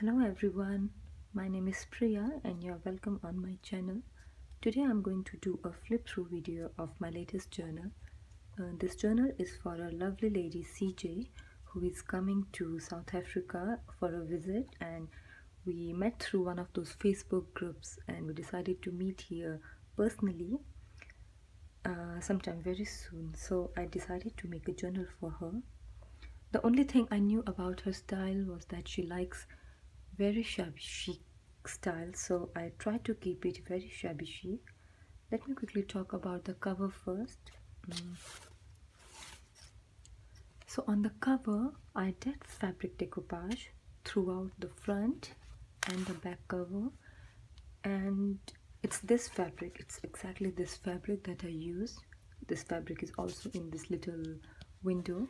Hello everyone, my name is Priya and you're welcome on my channel. Today I'm going to do a flip through video of my latest journal. This journal is for a lovely lady CJ who is coming to South Africa for a visit, and we met through one of those Facebook groups and we decided to meet here personally sometime very soon. So I decided to make a journal for her. The only thing I knew about her style was that she likes very shabby chic style, so I try to keep it very shabby chic. Let me quickly talk about the cover first. So on the cover I did fabric decoupage throughout the front and the back cover, and it's this fabric, it's exactly this fabric that I use. This fabric is also in this little window,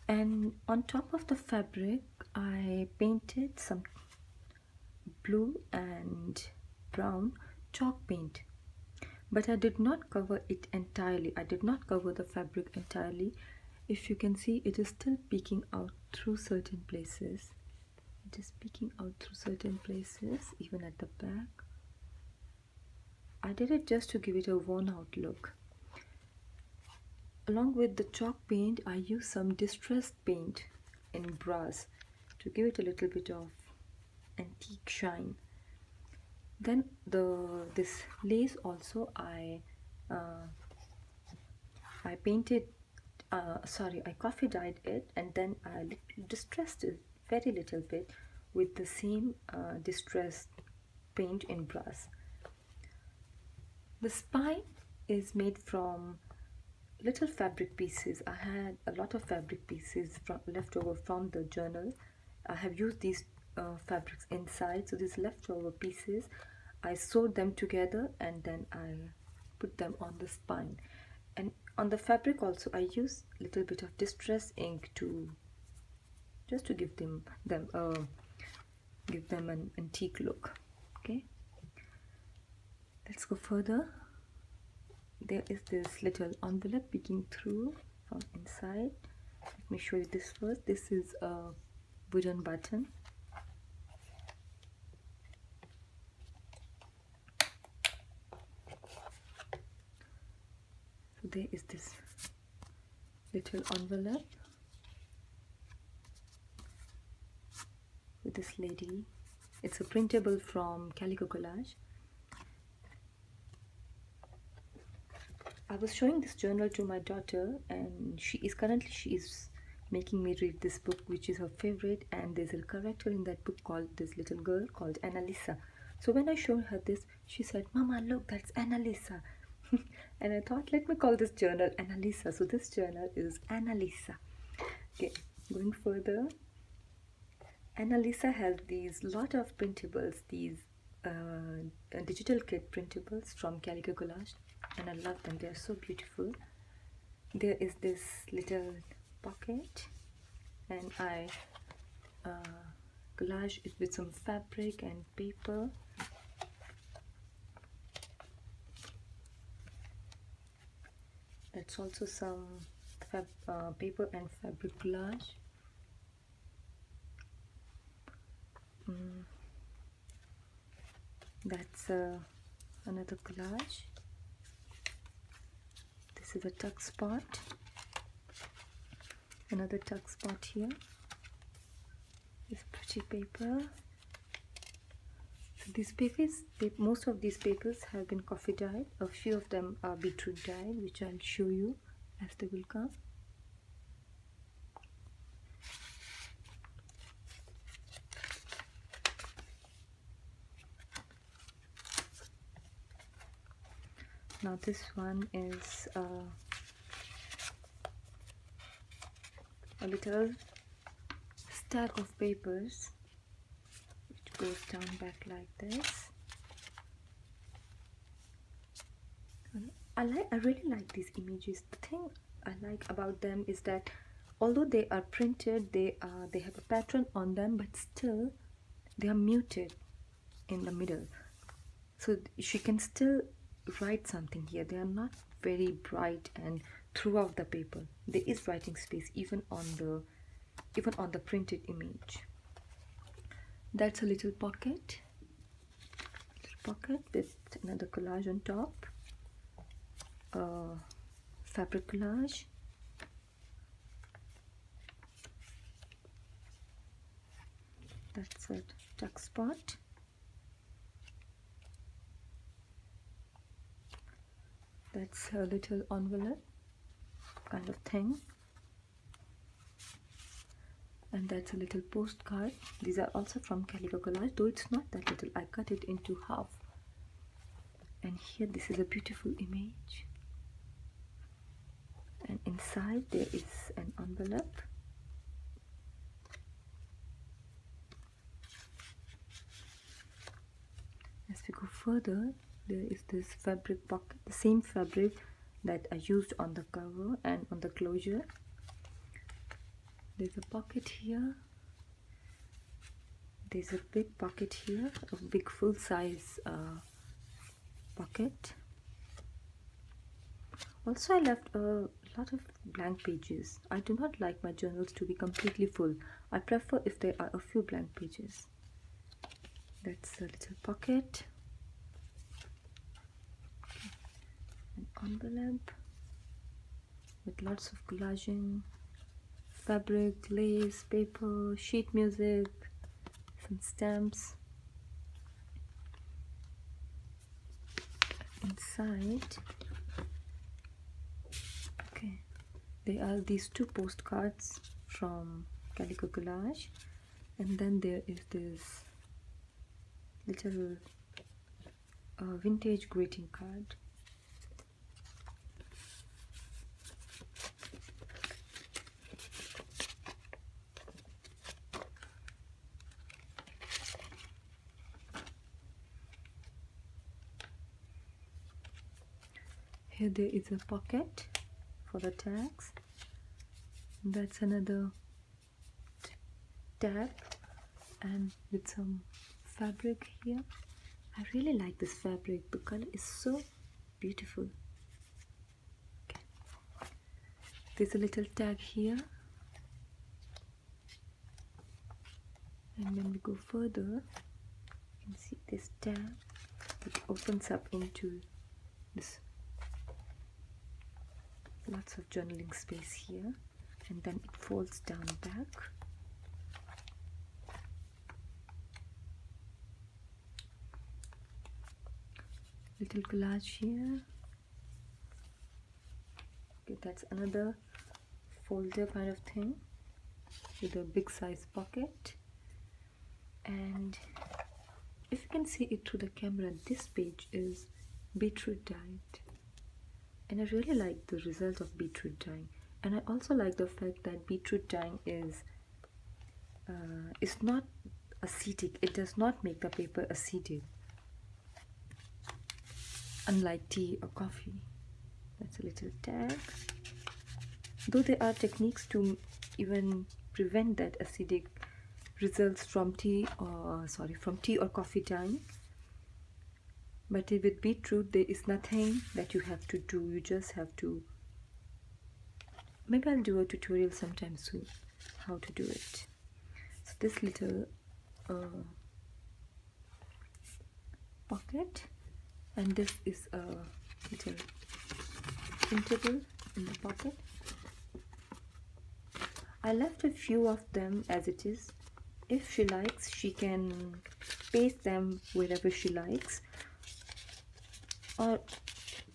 and on top of the fabric I painted some blue and brown chalk paint, but I did not cover it entirely. I did not cover the fabric entirely. If you can see, it is still peeking out through certain places. It is peeking out through certain places, even at the back. I did it just to give it a worn out look. Along with the chalk paint, I used some distressed paint in brass to give it a little bit of antique shine. Then this lace also I painted, I coffee dyed it, and then I distressed it very little bit with the same distressed paint in brass. The spine is made from little fabric pieces. I had a lot of fabric pieces left over from the journal. I have used these fabrics inside, so these leftover pieces I sewed them together and then I put them on the spine. And on the fabric also I used a little bit of distress ink to just to give them an antique look. Okay, let's go further. There is this little envelope peeking through from inside. Let me show you this first. This is a wooden button. So there is this little envelope with this lady. It's a printable from Calico Collage. I was showing this journal to my daughter, and she is making me read this book, which is her favorite, and there's a character in that book called, this little girl called Annalisa. So when I showed her this, she said, "Mama, look, that's Annalisa." And I thought, let me call this journal Annalisa. So this journal is Annalisa. Okay, going further, Annalisa has these lot of printables, these digital kit printables from Calico Collage, and I love them. They are so beautiful. There is this little pocket, and I collage it with some fabric and paper. That's also some paper and fabric collage. That's another collage. This is a tuck spot. Another tuck spot here. This pretty paper. So these papers, most of these papers have been coffee dyed. A few of them are beetroot dyed, which I'll show you as they will come. Now this one is a little stack of papers which goes down back like this. I really like these images. The thing I like about them is that although they are printed, they have a pattern on them, but still they are muted in the middle, so she can still write something here. They are not very bright, and throughout the paper there is writing space even on the printed image. That's a little pocket with another collage on top, fabric collage. That's a tuck spot. That's a little envelope kind of thing. And that's a little postcard. These are also from Calico Collage, though it's not that little. I cut it into half. And here, this is a beautiful image. And inside there is an envelope. As we go further, there is this fabric pocket, the same fabric that I used on the cover and on the closure. There's a pocket here. There's a big pocket here, a big full-size pocket. Also, I left a lot of blank pages. I do not like my journals to be completely full. I prefer if there are a few blank pages. That's a little pocket. An envelope with lots of collaging, fabric, lace, paper, sheet music, some stamps. Inside, okay, there are these two postcards from Calico Collage, and then there is this little vintage greeting card. Here there is a pocket for the tags. That's another tag, and with some fabric here. I really like this fabric. The color is so beautiful. Okay. There's a little tag here, and when we go further, you can see this tag. It opens up into this. Lots of journaling space here, and then it folds down back. Little collage here. Okay, that's another folder kind of thing with a big size pocket. And if you can see it through the camera, this page is beetroot dyed. And I really like the result of beetroot dyeing, and I also like the fact that beetroot dyeing is not acidic. It does not make the paper acidic, unlike tea or coffee. That's a little tag. Though there are techniques to even prevent that acidic results from tea or coffee dyeing. But with beetroot, there is nothing that you have to do. You just have to. Maybe I'll do a tutorial sometime soon how to do it. So this little pocket, and this is a little printable in the pocket. I left a few of them as it is. If she likes, she can paste them wherever she likes. Or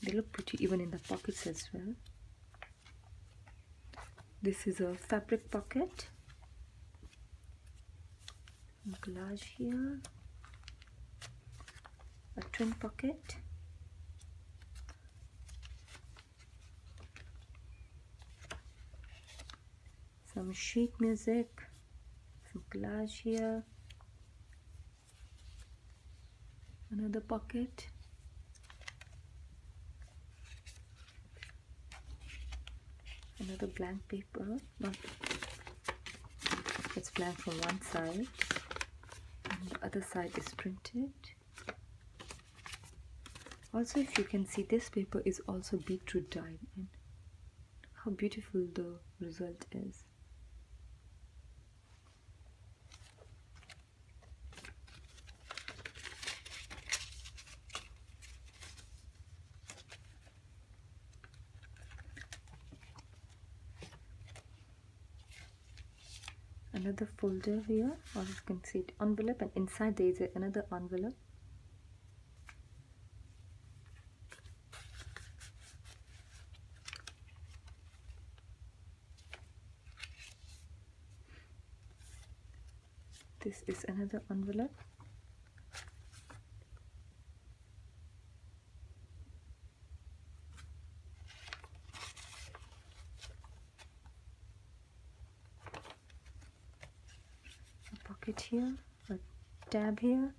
they look pretty even in the pockets as well. This is a fabric pocket. Collage here. A twin pocket. Some sheet music. Some collage here. Another pocket. Another blank paper. It's blank from one side, and the other side is printed. Also, if you can see, this paper is also beetroot dyed, and how beautiful the result is. another folder here, or you can see it envelope, and inside there is another envelope. This is another envelope. A pocket here, a tab here,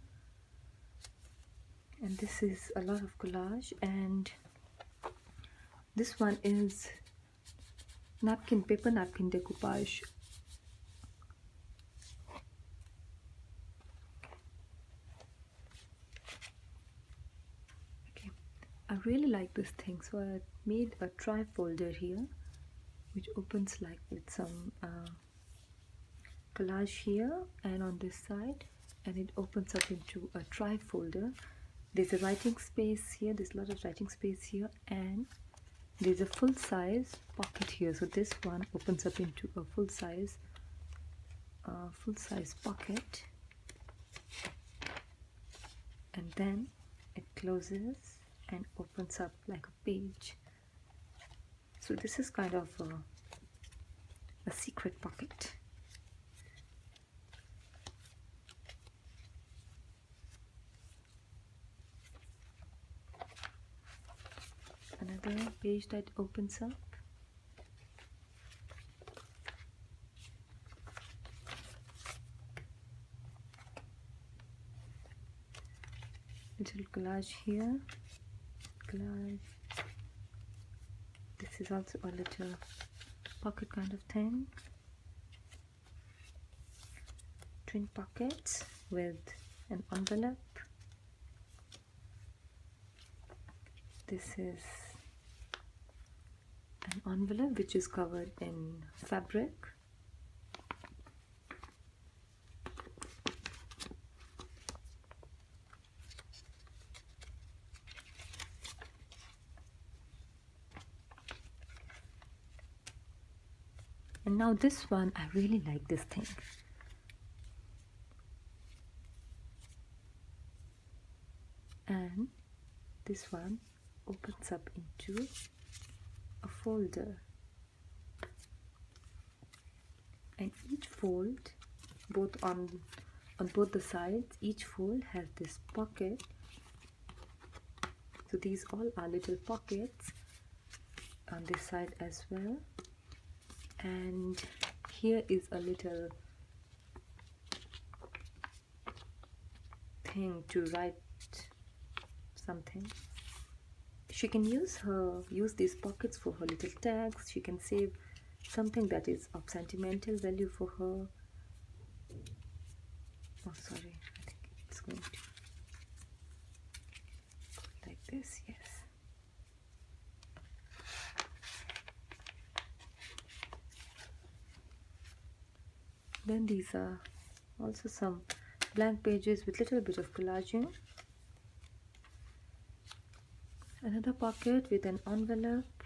and this is a lot of collage. And this one is napkin, paper napkin decoupage. I really like this thing, so I made a tri folder here which opens like with some collage here and on this side, and it opens up into a tri folder. There's a writing space here, there's a lot of writing space here, and there's a full size pocket here. So this one opens up into a full size pocket, and then it closes and opens up like a page. So this is kind of a secret pocket. Another page that opens up. Little collage here. Collage. This is also a little pocket kind of thing. Twin pockets with an envelope. This is an envelope which is covered in fabric. And now this one, I really like this thing. And this one opens up into a folder, and each fold, both on both the sides, each fold has this pocket. So these all are little pockets on this side as well. And here is a little thing to write something. She can use these pockets for her little tags. She can save something that is of sentimental value for her. Oh, sorry, I think it's going to like this. Yes. Then these are also some blank pages with little bit of collaging. Another pocket with an envelope.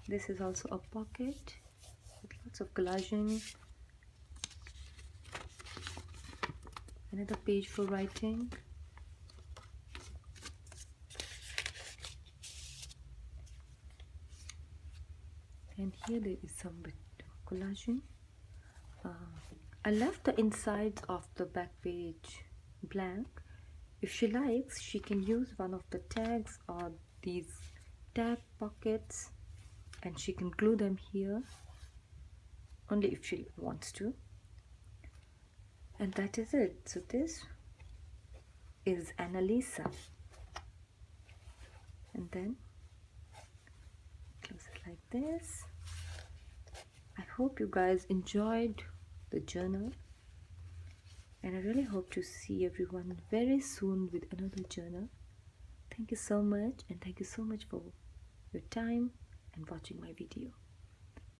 This is also a pocket with lots of collaging. Another page for writing. And here there is some bit of collaging. I left the insides of the back page blank. If she likes, she can use one of the tags or these tag pockets, and she can glue them here only if she wants to. And that is it. So this is Annalisa. And then close it like this. I hope you guys enjoyed the journal, and I really hope to see everyone very soon with another journal. Thank you so much, and thank you so much for your time and watching my video.